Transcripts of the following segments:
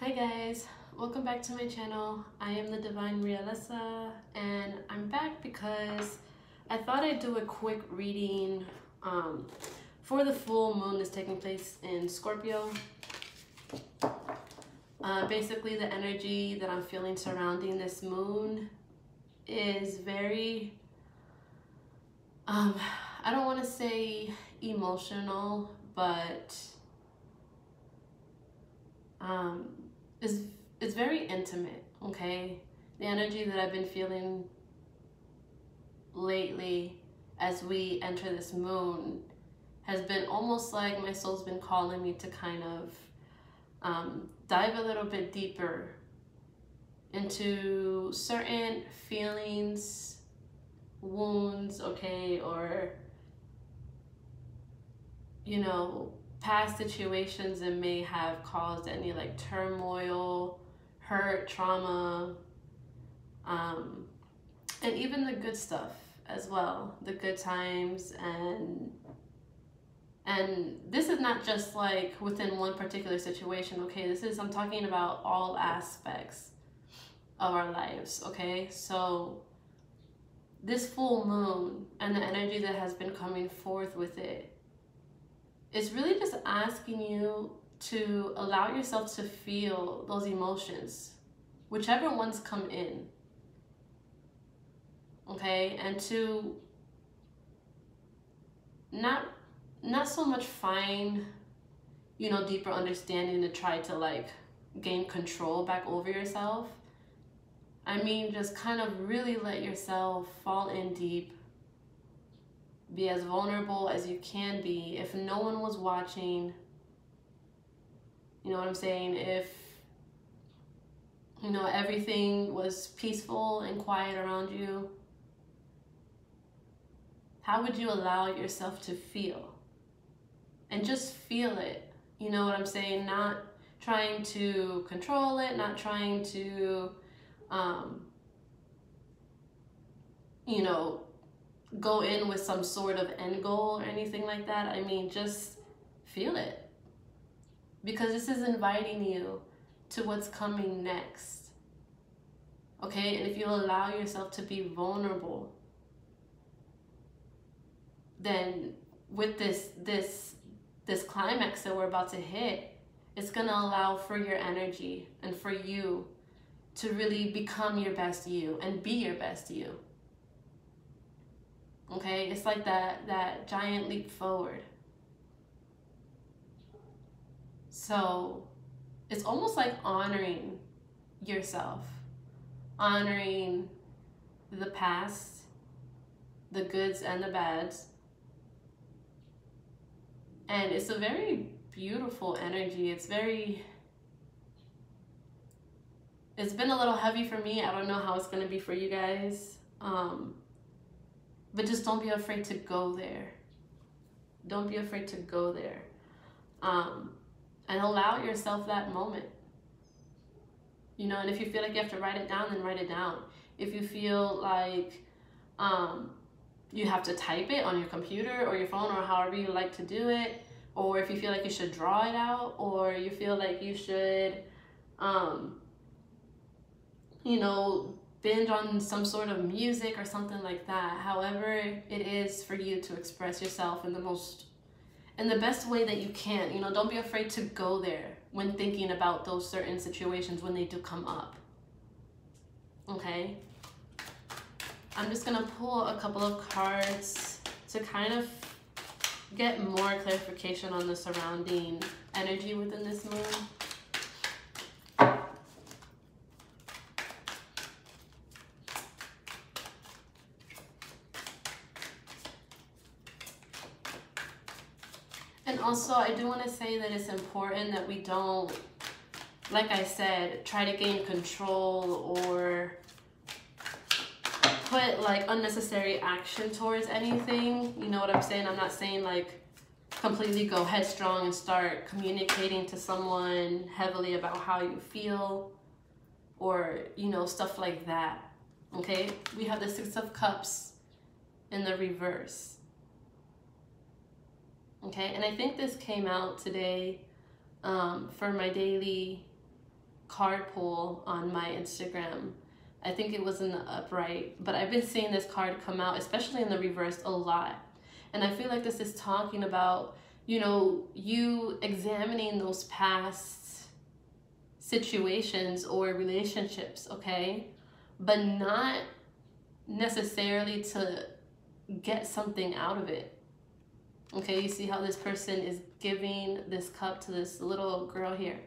Hi guys, welcome back to my channel. I am the Divine Realessa and I'm back because I thought I'd do a quick reading for the full moon that's taking place in Scorpio. Basically the energy that I'm feeling surrounding this moon is very, I don't want to say emotional, but it's very intimate, okay? The energy that I've been feeling lately as we enter this moon has been almost like my soul's been calling me to kind of dive a little bit deeper into certain feelings, wounds, okay, or, you know, past situations that may have caused any like turmoil, hurt, trauma, and even the good stuff as well, the good times. And this is not just like within one particular situation, okay? I'm talking about all aspects of our lives, okay? So this full moon and the energy that has been coming forth with it is really just asking you to allow yourself to feel those emotions, whichever ones come in, okay? And to not so much find, you know, deeper understanding to try to like gain control back over yourself. I mean, just kind of really let yourself fall in deep, be as vulnerable as you can be. If no one was watching, you know what I'm saying? If, you know, everything was peaceful and quiet around you, how would you allow yourself to feel? And just feel it, you know what I'm saying? Not trying to control it, not trying to, you know, go in with some sort of end goal or anything like that. I mean, just feel it. Because this is inviting you to what's coming next. Okay, and if you allow yourself to be vulnerable, then with this climax that we're about to hit, it's gonna allow for your energy and for you to really become your best you and be your best you. Okay, it's like that giant leap forward. So it's almost like honoring yourself, honoring the past, the goods and the bads. And it's a very beautiful energy. It's been a little heavy for me. I don't know how it's gonna be for you guys. But just don't be afraid to go there. Don't be afraid to go there. And allow yourself that moment. You know, and if you feel like you have to write it down, then write it down. If you feel like you have to type it on your computer or your phone or however you like to do it, or if you feel like you should draw it out, or you feel like you should, you know, binge on some sort of music or something like that. However it is for you to express yourself in the best way that you can. You know, don't be afraid to go there when thinking about those certain situations when they do come up. Okay? I'm just gonna pull a couple of cards to kind of get more clarification on the surrounding energy within this moon. And also, I do want to say that it's important that we don't, like I said, try to gain control or put like unnecessary action towards anything. You know what I'm saying? I'm not saying like completely go headstrong and start communicating to someone heavily about how you feel or, you know, stuff like that. Okay? We have the Six of Cups in the reverse. Okay, and I think this came out today for my daily card pull on my Instagram. I think it was in the upright, but I've been seeing this card come out, especially in the reverse, a lot. And I feel like this is talking about, you know, you examining those past situations or relationships, okay? But not necessarily to get something out of it. Okay, you see how this person is giving this cup to this little girl here.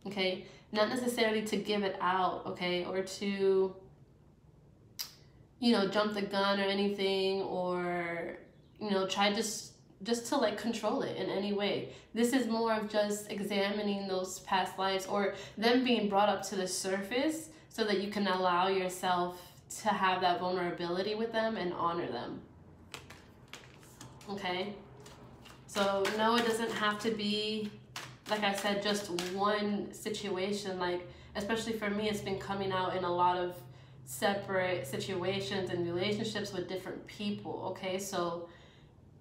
Okay, not necessarily to give it out, okay, or to, you know, jump the gun or anything, or, you know, try just to like control it in any way. This is more of just examining those past lives, or them being brought up to the surface so that you can allow yourself to have that vulnerability with them and honor them. Okay, so no, it doesn't have to be, like I said, just one situation. Like, especially for me, it's been coming out in a lot of separate situations and relationships with different people, okay? So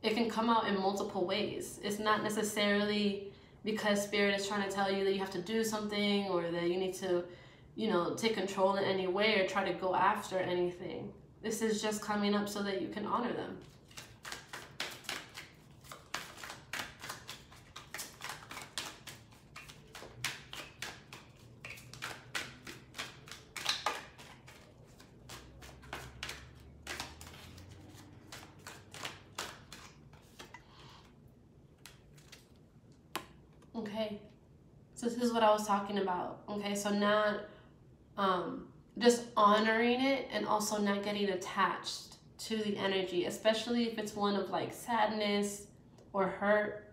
it can come out in multiple ways. It's not necessarily because Spirit is trying to tell you that you have to do something, or that you need to, you know, take control in any way or try to go after anything. This is just coming up so that you can honor them. Okay, so this is what I was talking about. Okay, so not just honoring it, and also not getting attached to the energy, especially if it's one of like sadness or hurt.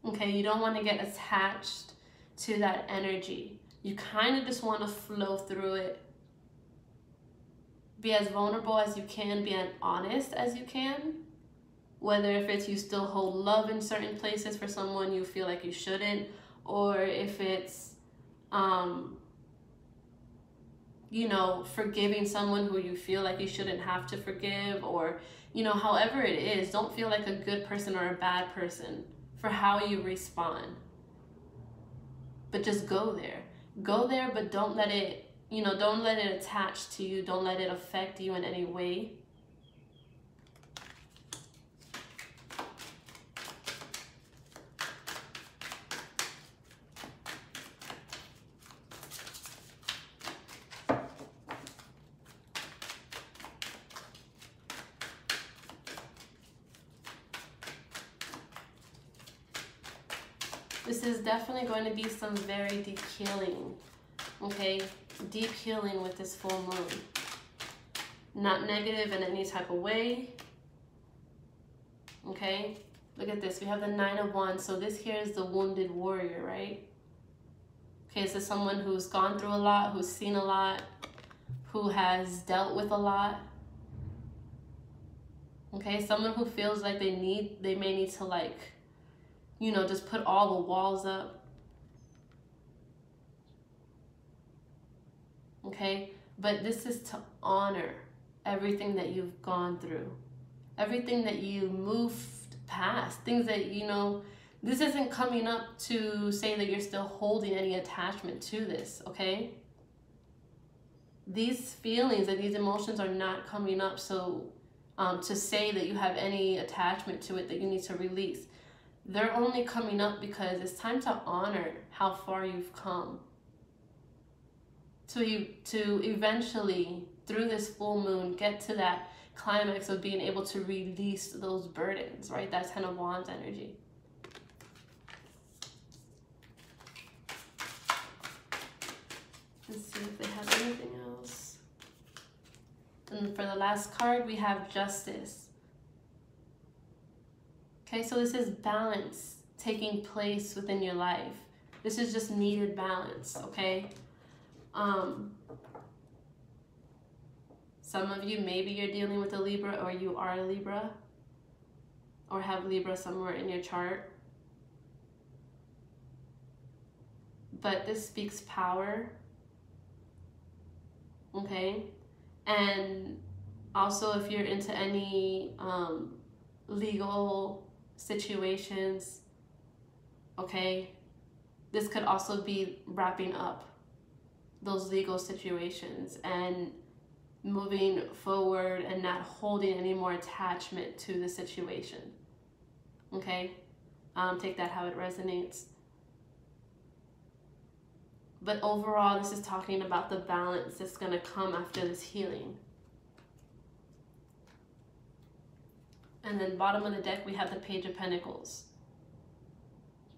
Okay, you don't want to get attached to that energy. You kind of just want to flow through it. Be as vulnerable as you can, be as honest as you can. Whether if it's you still hold love in certain places for someone you feel like you shouldn't, or if it's, you know, forgiving someone who you feel like you shouldn't have to forgive, or, you know, however it is, don't feel like a good person or a bad person for how you respond. But just go there. Go there, but don't let it, you know, don't let it attach to you. Don't let it affect you in any way. This is definitely going to be some very deep healing, okay? Deep healing with this full moon. Not negative in any type of way, okay? Look at this. We have the Nine of Wands. So this here is the wounded warrior, right? Okay, this is someone who's gone through a lot, who's seen a lot, who has dealt with a lot. Okay, someone who feels like they may need to, like, you know, just put all the walls up. Okay, but this is to honor everything that you've gone through, everything that you moved past, things that, you know, this isn't coming up to say that you're still holding any attachment to this, okay? These feelings and these emotions are not coming up so to say that you have any attachment to it that you need to release. They're only coming up because it's time to honor how far you've come. To eventually, through this full moon, get to that climax of being able to release those burdens, right? That's Ten of Wands energy. Let's see if they have anything else. And for the last card, we have Justice. Okay, so this is balance taking place within your life. This is just needed balance, okay? Some of you, maybe you're dealing with a Libra, or you are a Libra, or have Libra somewhere in your chart. But this speaks power, okay? And also, if you're into any legal situations, okay, this could also be wrapping up those legal situations and moving forward and not holding any more attachment to the situation. Okay? Take that how it resonates. But overall, this is talking about the balance that's going to come after this healing. And then bottom of the deck, we have the Page of Pentacles.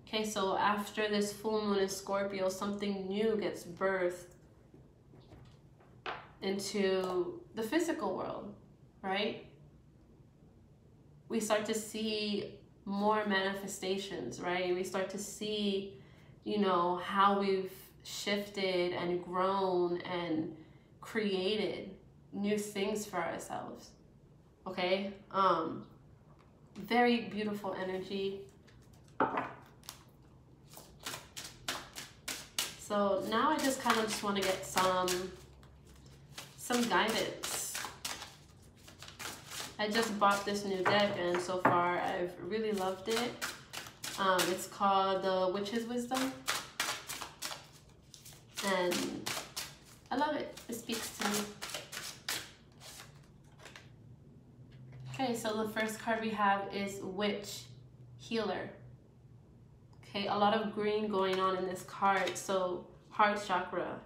Okay, so after this full moon in Scorpio, something new gets birthed into the physical world, right? We start to see more manifestations, right? We start to see, you know, how we've shifted and grown and created new things for ourselves. Okay? Very beautiful energy. So now I just kind of just want to get some guidance. I just bought this new deck and so far I've really loved it. It's called the Witch's Wisdom. And I love it. It speaks to me. Okay, so the first card we have is Witch Healer. Okay, a lot of green going on in this card. So heart chakra.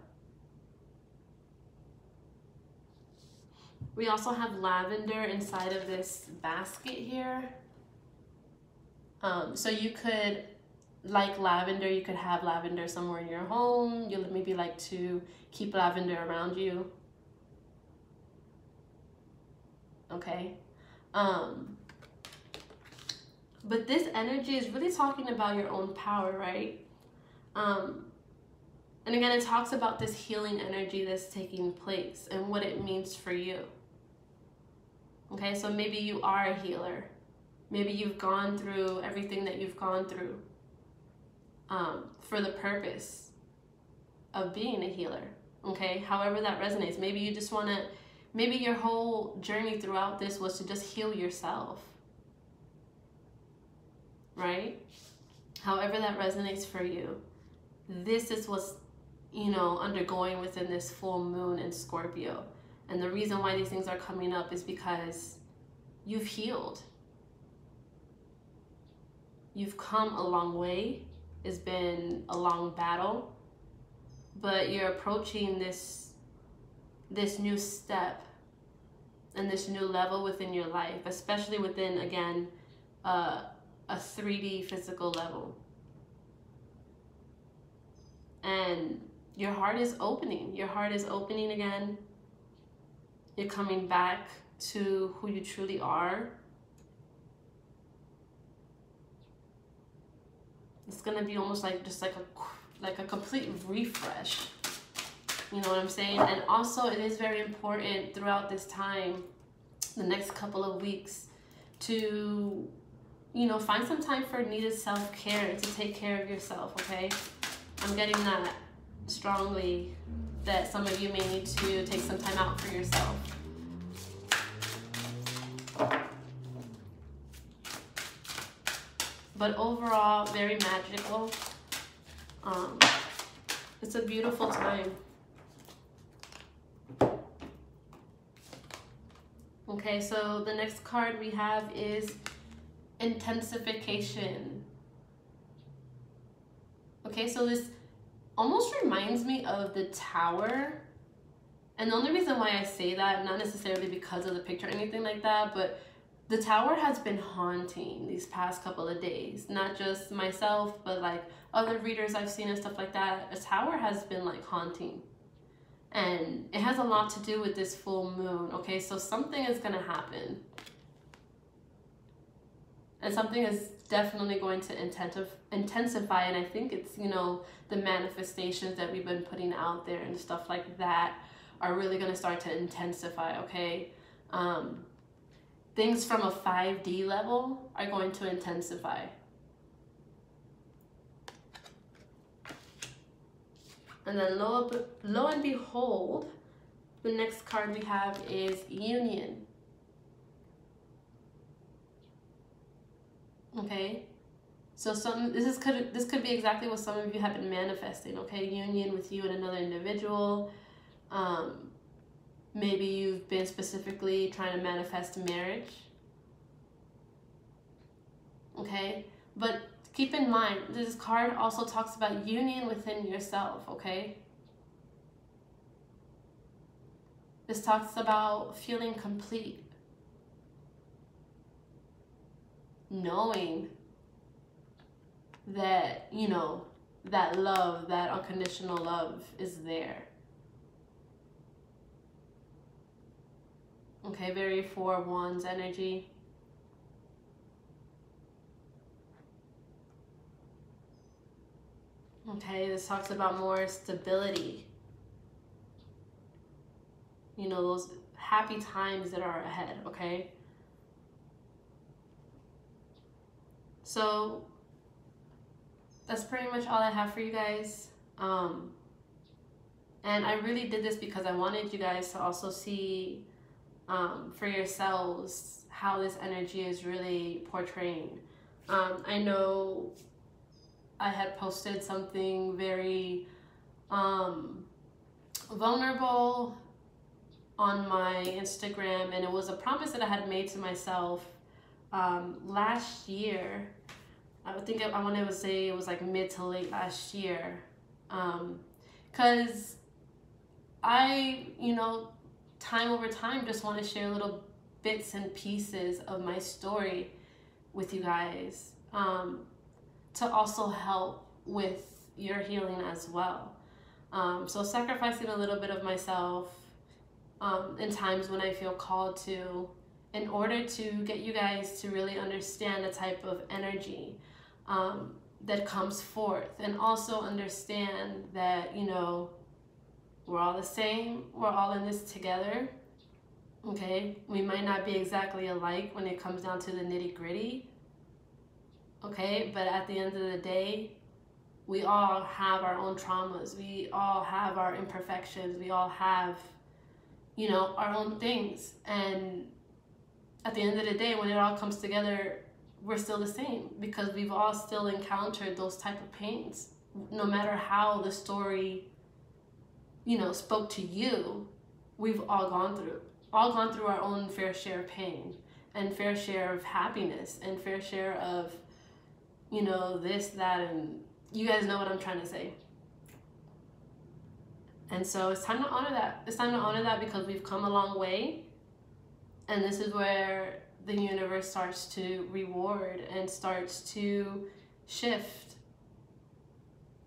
We also have lavender inside of this basket here. So you could, like lavender, you could have lavender somewhere in your home. You'll maybe like to keep lavender around you. Okay. But this energy is really talking about your own power, right? And again, it talks about this healing energy that's taking place and what it means for you. Okay, so maybe you are a healer. Maybe you've gone through everything that you've gone through for the purpose of being a healer. Okay, however that resonates. Maybe you just want to, maybe your whole journey throughout this was to just heal yourself. Right? However that resonates for you. This is what's, you know, undergoing within this full moon in Scorpio. And the reason why these things are coming up is because you've healed. You've come a long way. It's been a long battle. But you're approaching this new step and this new level within your life, especially within, again, a 3D physical level. And your heart is opening. Your heart is opening again. You're coming back to who you truly are. It's gonna be almost like just like a complete refresh. You know what I'm saying? And also it is very important throughout this time, the next couple of weeks, to, you know, find some time for needed self-care, to take care of yourself, okay? I'm getting that strongly, that some of you may need to take some time out for yourself. But overall, very magical. It's a beautiful time. Okay, so the next card we have is Intensification. Okay, so this almost reminds me of the Tower. And the only reason why I say that, not necessarily because of the picture or anything like that, but the Tower has been haunting these past couple of days. Not just myself, but like other readers I've seen and stuff like that. A Tower has been like haunting. And it has a lot to do with this full moon, okay? So something is gonna happen. And something is definitely going to intensify, and I think it's, you know, the manifestations that we've been putting out there and stuff like that are really going to start to intensify, okay? Things from a 5D level are going to intensify. And then lo and behold, the next card we have is Union. Okay, So this could be exactly what some of you have been manifesting, okay? Union with you and another individual. Maybe you've been specifically trying to manifest marriage. Okay? But keep in mind, this card also talks about union within yourself, okay? This talks about feeling complete. Knowing that, you know, that love, that unconditional love is there. Okay, very Four of Wands energy. Okay, this talks about more stability. You know, those happy times that are ahead, okay? So that's pretty much all I have for you guys. And I really did this because I wanted you guys to also see for yourselves how this energy is really portraying. I know I had posted something very vulnerable on my Instagram, and it was a promise that I had made to myself last year. I want to say it was like mid to late last year, because I, you know, time over time just want to share little bits and pieces of my story with you guys, to also help with your healing as well. So sacrificing a little bit of myself in times when I feel called to, in order to get you guys to really understand the type of energy that comes forth, and also understand that, you know, we're all the same, we're all in this together, okay? We might not be exactly alike when it comes down to the nitty-gritty, okay? But at the end of the day, we all have our own traumas, we all have our imperfections, we all have, you know, our own things. And at the end of the day, when it all comes together, we're still the same, because we've all still encountered those type of pains. No matter how the story, you know, spoke to you, we've all gone through our own fair share of pain, and fair share of happiness, and fair share of, you know, this, that, and you guys know what I'm trying to say. And so it's time to honor that. It's time to honor that, because we've come a long way. And this is where the universe starts to reward and starts to shift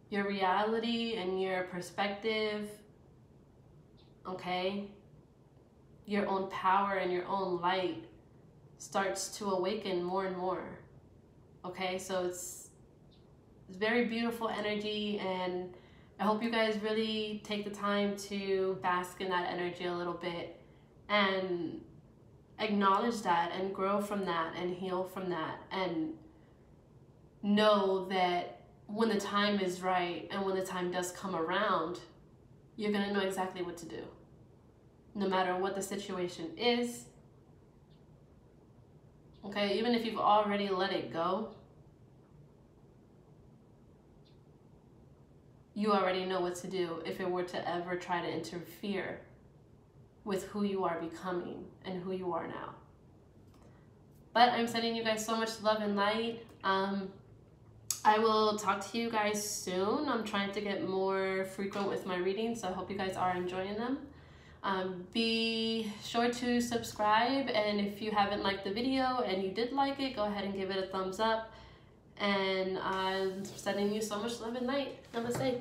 your reality and your perspective, okay? Your own power and your own light starts to awaken more and more, okay? So it's very beautiful energy, and I hope you guys really take the time to bask in that energy a little bit, and acknowledge that, and grow from that, and heal from that, and know that when the time is right, and when the time does come around, you're gonna know exactly what to do. No matter what the situation is, okay? Even if you've already let it go, you already know what to do if it were to ever try to interfere with who you are becoming and who you are now. But I'm sending you guys so much love and light. I will talk to you guys soon. I'm trying to get more frequent with my readings, so I hope you guys are enjoying them. Be sure to subscribe, and if you haven't liked the video and you did like it, go ahead and give it a thumbs up. And I'm sending you so much love and light. Namaste.